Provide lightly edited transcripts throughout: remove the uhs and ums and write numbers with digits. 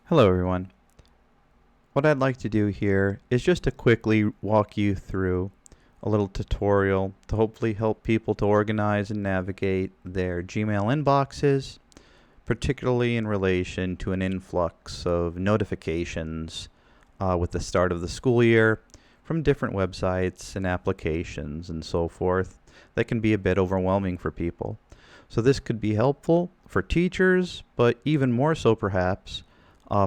Hello everyone. What I'd like to do here is just to quickly walk you through a little tutorial to hopefully help people to organize and navigate their Gmail inboxes, particularly in relation to an influx of notifications with the start of the school year from different websites and applications and so forth that can be a bit overwhelming for people. So this could be helpful for teachers, but even more so perhaps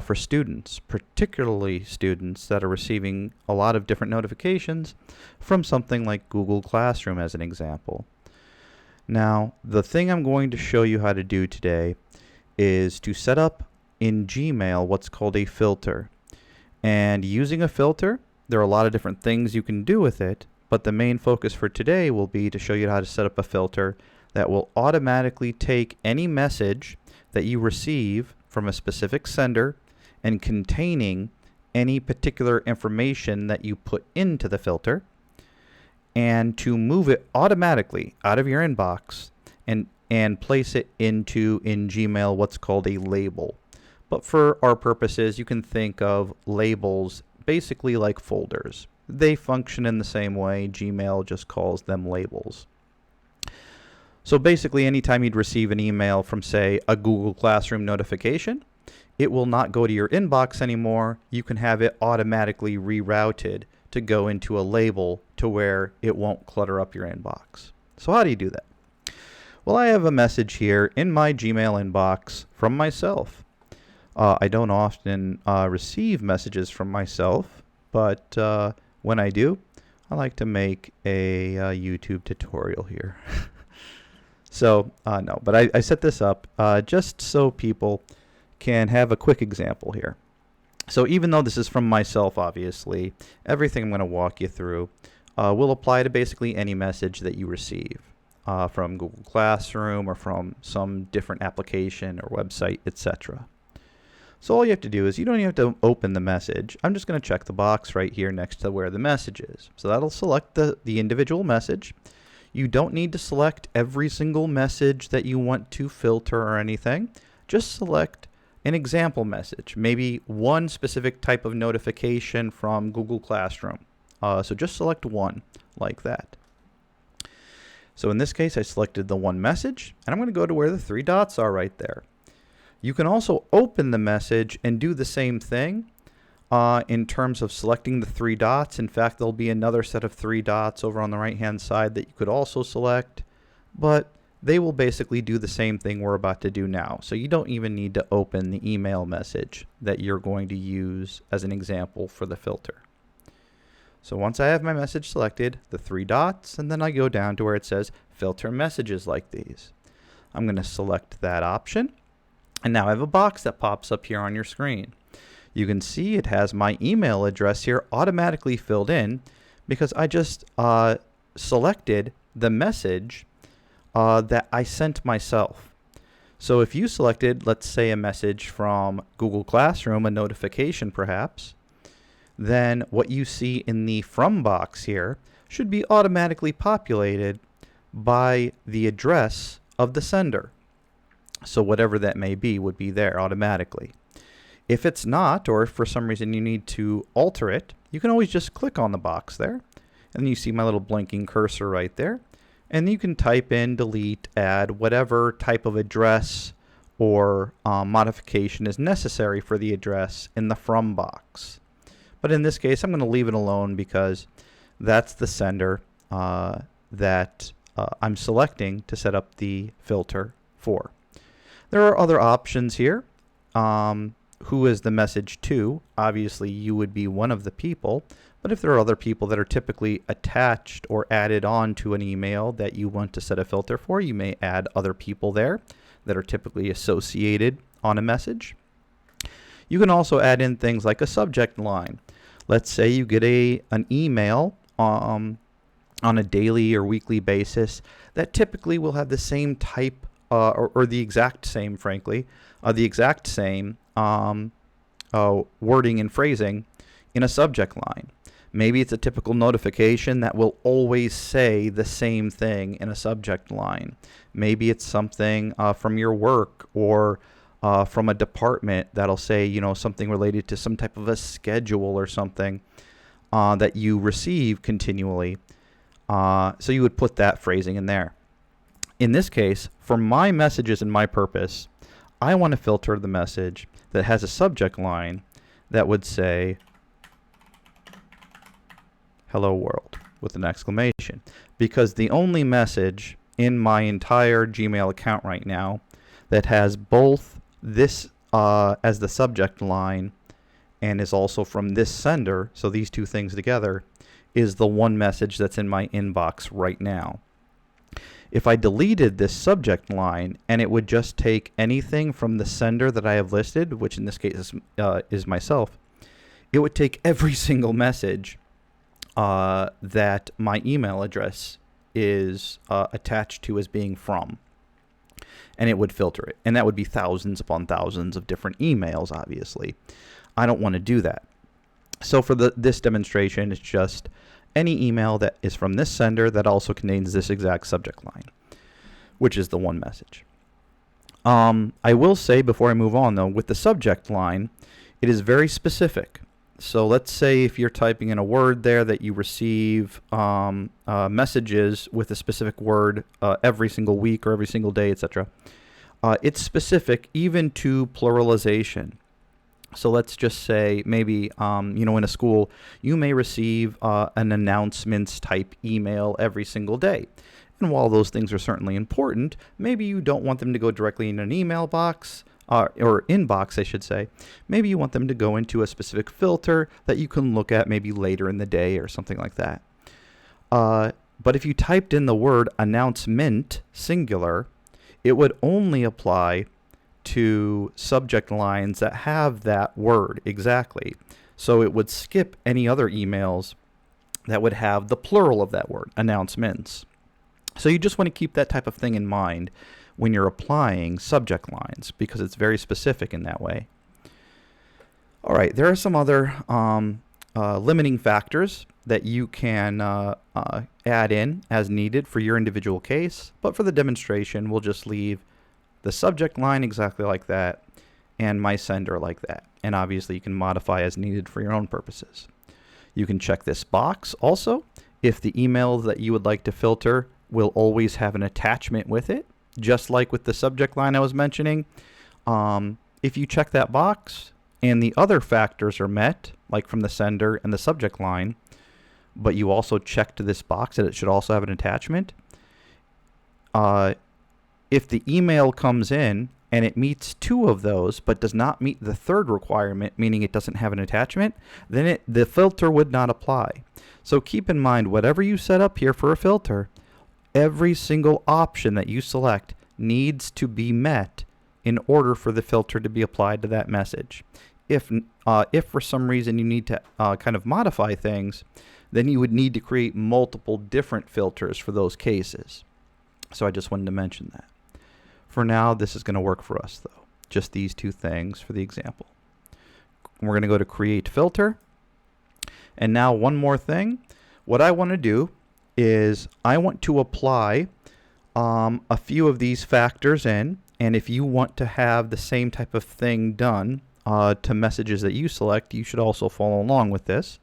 for students, particularly students that are receiving a lot of different notifications from something like Google Classroom as an example. Now, the thing I'm going to show you how to do today is to set up in Gmail what's called a filter. And using a filter, there are a lot of different things you can do with it, but the main focus for today will be to show you how to set up a filter that will automatically take any message that you receive from a specific sender and containing any particular information that you put into the filter, and to move it automatically out of your inbox and place it in Gmail what's called a label. But for our purposes, you can think of labels basically like folders. They function in the same way. Gmail just calls them labels. So basically, anytime you'd receive an email from, say, a Google Classroom notification, it will not go to your inbox anymore. You can have it automatically rerouted to go into a label to where it won't clutter up your inbox. So how do you do that? Well, I have a message here in my Gmail inbox from myself. I don't often receive messages from myself, but when I do, I like to make a YouTube tutorial here. So, no, but I set this up just so people can have a quick example here. So even though this is from myself, obviously, everything I'm going to walk you through will apply to basically any message that you receive from Google Classroom or from some different application or website, etc. So all you have to do is you don't even have to open the message. I'm just going to check the box right here next to where the message is. So that'll select the individual message. You don't need to select every single message that you want to filter or anything. Just select an example message, maybe one specific type of notification from Google Classroom. So just select one like that. So in this case, I selected the one message, and I'm going to go to where the three dots are right there. You can also open the message and do the same thing in terms of selecting the three dots. In fact, there'll be another set of three dots over on the right-hand side that you could also select, but they will basically do the same thing we're about to do now. So you don't even need to open the email message that you're going to use as an example for the filter. So once I have my message selected, the three dots, and then I go down to where it says filter messages like these. I'm going to select that option, and now I have a box that pops up here on your screen. You can see it has my email address here automatically filled in because I just selected the message that I sent myself. So if you selected, let's say, a message from Google Classroom, a notification perhaps, then what you see in the from box here should be automatically populated by the address of the sender. So whatever that may be would be there automatically. If it's not, or if for some reason you need to alter it, you can always just click on the box there, and you see my little blinking cursor right there, and you can type in, delete, add whatever type of address or modification is necessary for the address in the from box. But in this case, I'm going to leave it alone because that's the sender that I'm selecting to set up the filter for. There are other options here. Who is the message to? Obviously, you would be one of the people, but if there are other people that are typically attached or added on to an email that you want to set a filter for, you may add other people there that are typically associated on a message. You can also add in things like a subject line. Let's say you get an email on a daily or weekly basis that typically will have the same type or the exact same, frankly, the exact same wording and phrasing in a subject line. Maybe it's a typical notification that will always say the same thing in a subject line. Maybe it's something from your work or from a department that'll say, something related to some type of a schedule or something that you receive continually. So you would put that phrasing in there. In this case, for my messages and my purpose, I want to filter the message that has a subject line that would say, "Hello world," with an exclamation. Because the only message in my entire Gmail account right now that has both this as the subject line and is also from this sender, so these two things together, is the one message that's in my inbox right now. If I deleted this subject line and it would just take anything from the sender that I have listed, which in this case is myself, it would take every single message that my email address is attached to as being from, and it would filter it. And that would be thousands upon thousands of different emails, obviously. I don't want to do that. So for this demonstration, it's just any email that is from this sender that also contains this exact subject line, which is the one message. I will say before I move on, though, with the subject line, it is very specific. So let's say if you're typing in a word there that you receive messages with a specific word every single week or every single day, etc. It's specific even to pluralization. So let's just say maybe, in a school, you may receive an announcements type email every single day. And while those things are certainly important, maybe you don't want them to go directly in an email box, or inbox, I should say. Maybe you want them to go into a specific filter that you can look at maybe later in the day or something like that. But if you typed in the word announcement, singular, it would only apply to subject lines that have that word exactly. So it would skip any other emails that would have the plural of that word, announcements. So you just want to keep that type of thing in mind when you're applying subject lines, because it's very specific in that way. All right, there are some other limiting factors that you can add in as needed for your individual case, but for the demonstration, we'll just leave the subject line exactly like that and my sender like that. And obviously you can modify as needed for your own purposes. You can check this box also if the email that you would like to filter will always have an attachment with it, just like with the subject line I was mentioning. If you check that box and the other factors are met, like from the sender and the subject line, but you also checked this box that it should also have an attachment, if the email comes in and it meets two of those but does not meet the third requirement, meaning it doesn't have an attachment, then the filter would not apply. So keep in mind, whatever you set up here for a filter, every single option that you select needs to be met in order for the filter to be applied to that message. If for some reason you need to kind of modify things, then you would need to create multiple different filters for those cases. So I just wanted to mention that. For now, this is going to work for us, though. Just these two things for the example. We're going to go to Create Filter. And now one more thing. What I want to do is I want to apply a few of these factors in. And if you want to have the same type of thing done to messages that you select, you should also follow along with this.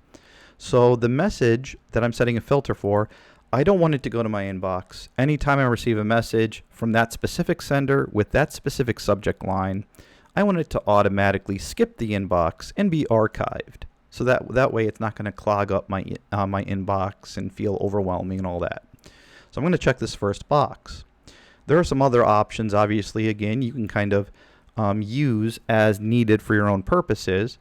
So the message that I'm setting a filter for, I don't want it to go to my inbox. Anytime I receive a message from that specific sender with that specific subject line, I want it to automatically skip the inbox and be archived. So that way it's not going to clog up my inbox and feel overwhelming and all that. So I'm going to check this first box. There are some other options, obviously, again, you can kind of use as needed for your own purposes.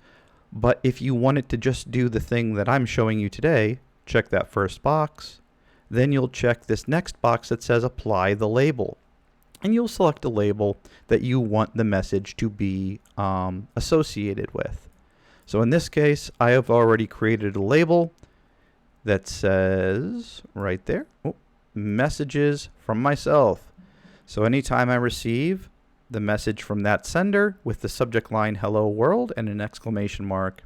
But if you want it to just do the thing that I'm showing you today, check that first box. Then you'll check this next box that says Apply the Label. And you'll select a label that you want the message to be associated with. So in this case, I have already created a label that says right there, messages from myself. So anytime I receive the message from that sender with the subject line Hello World and an exclamation mark,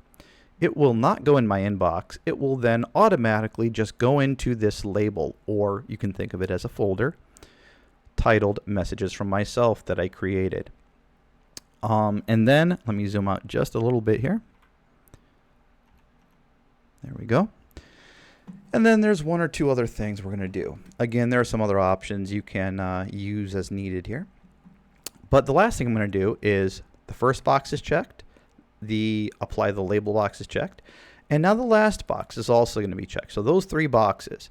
it will not go in my inbox. It will then automatically just go into this label, or you can think of it as a folder titled Messages from Myself that I created. And then let me zoom out just a little bit here. There we go. And then there's one or two other things we're going to do. Again, there are some other options you can use as needed here. But the last thing I'm going to do is the first box is checked. The apply the label box is checked. And now the last box is also going to be checked. So those three boxes.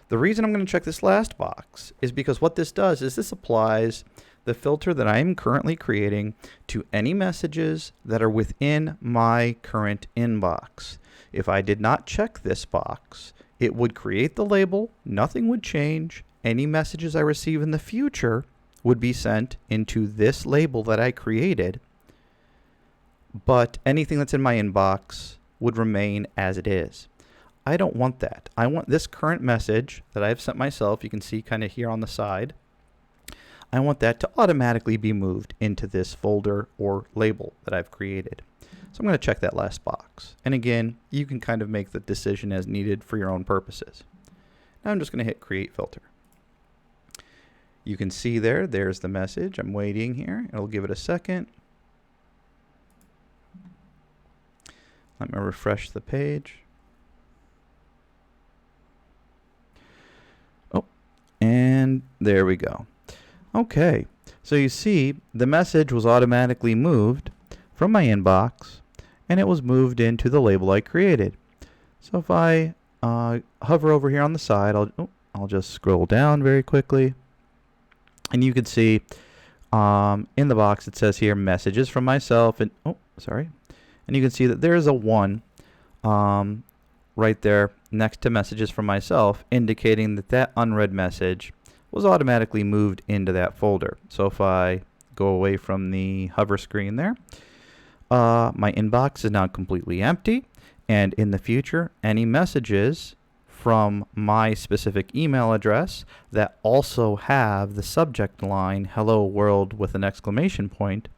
The reason I'm going to check this last box is because what this does is this applies the filter that I'm currently creating to any messages that are within my current inbox. If I did not check this box, it would create the label, nothing would change. Any messages I receive in the future would be sent into this label that I created, but anything that's in my inbox would remain as it is. I don't want that. I want this current message that I've sent myself, you can see kind of here on the side, I want that to automatically be moved into this folder or label that I've created. So I'm going to check that last box. And again, you can kind of make the decision as needed for your own purposes. Now I'm just going to hit Create Filter. You can see there's the message. I'm waiting here. It'll give it a second. Let me refresh the page. Oh, and there we go. Okay, so you see the message was automatically moved from my inbox and it was moved into the label I created. So if I hover over here on the side, I'll just scroll down very quickly, and you can see in the box it says here messages from myself, and and you can see that there's a 1 right there next to messages from myself, indicating that that unread message was automatically moved into that folder. So if I go away from the hover screen there, my inbox is now completely empty, and in the future any messages from my specific email address that also have the subject line hello world with an exclamation point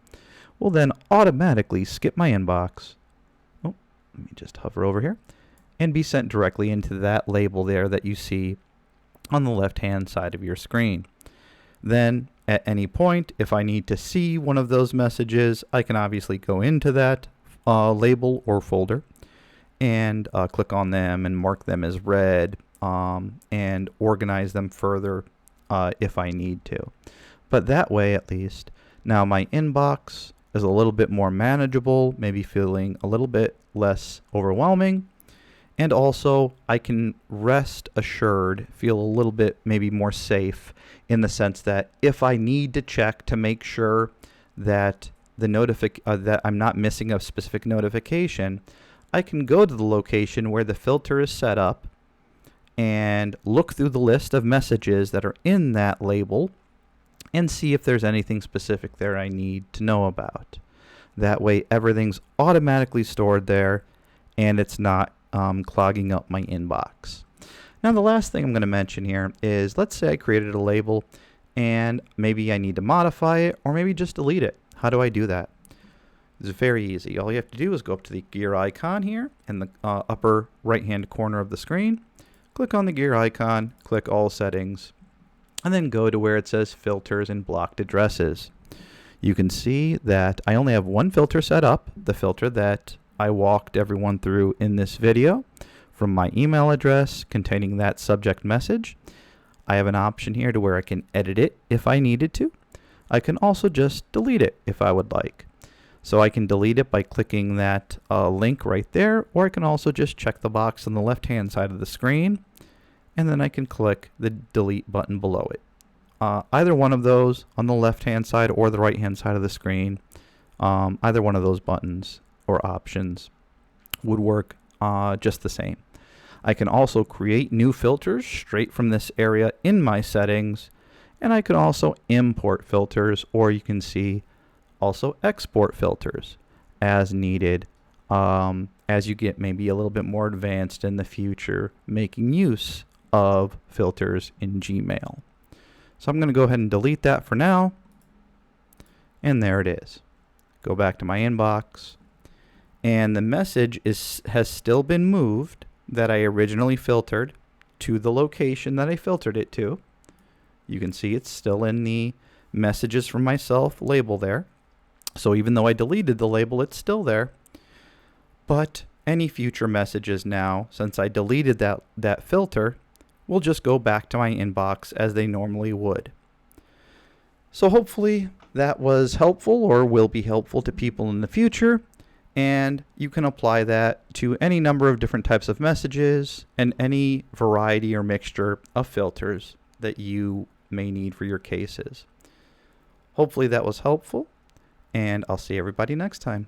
will then automatically skip my inbox. Let me just hover over here and be sent directly into that label there that you see on the left hand side of your screen. Then at any point, if I need to see one of those messages, I can obviously go into that label or folder and click on them and mark them as read and organize them further if I need to. But that way, at least, now my inbox is a little bit more manageable, maybe feeling a little bit less overwhelming. And also, I can rest assured, feel a little bit maybe more safe in the sense that if I need to check to make sure that that I'm not missing a specific notification, I can go to the location where the filter is set up and look through the list of messages that are in that label and see if there's anything specific there I need to know about. That way, everything's automatically stored there and it's not clogging up my inbox. Now the last thing I'm going to mention here is, let's say I created a label and maybe I need to modify it or maybe just delete it. How do I do that? It's very easy. All you have to do is go up to the gear icon here in the upper right hand corner of the screen, click on the gear icon, click all settings, and then go to where it says filters and blocked addresses. You can see that I only have one filter set up, the filter that I walked everyone through in this video from my email address containing that subject message. I have an option here to where I can edit it if I needed to. I can also just delete it if I would like. So I can delete it by clicking that link right there, or I can also just check the box on the left hand side of the screen and then I can click the delete button below it. Either one of those on the left hand side or the right hand side of the screen, either one of those buttons or options would work just the same. I can also create new filters straight from this area in my settings, and I can also import filters, or you can see also export filters as needed as you get maybe a little bit more advanced in the future making use of filters in Gmail. So I'm going to go ahead and delete that for now, and there it is. Go back to my inbox, and the message has still been moved that I originally filtered to the location that I filtered it to. You can see it's still in the messages from myself label there. So even though I deleted the label, it's still there. But any future messages now, since I deleted that filter, will just go back to my inbox as they normally would. So hopefully that was helpful or will be helpful to people in the future. And you can apply that to any number of different types of messages and any variety or mixture of filters that you may need for your cases. Hopefully that was helpful, and I'll see everybody next time.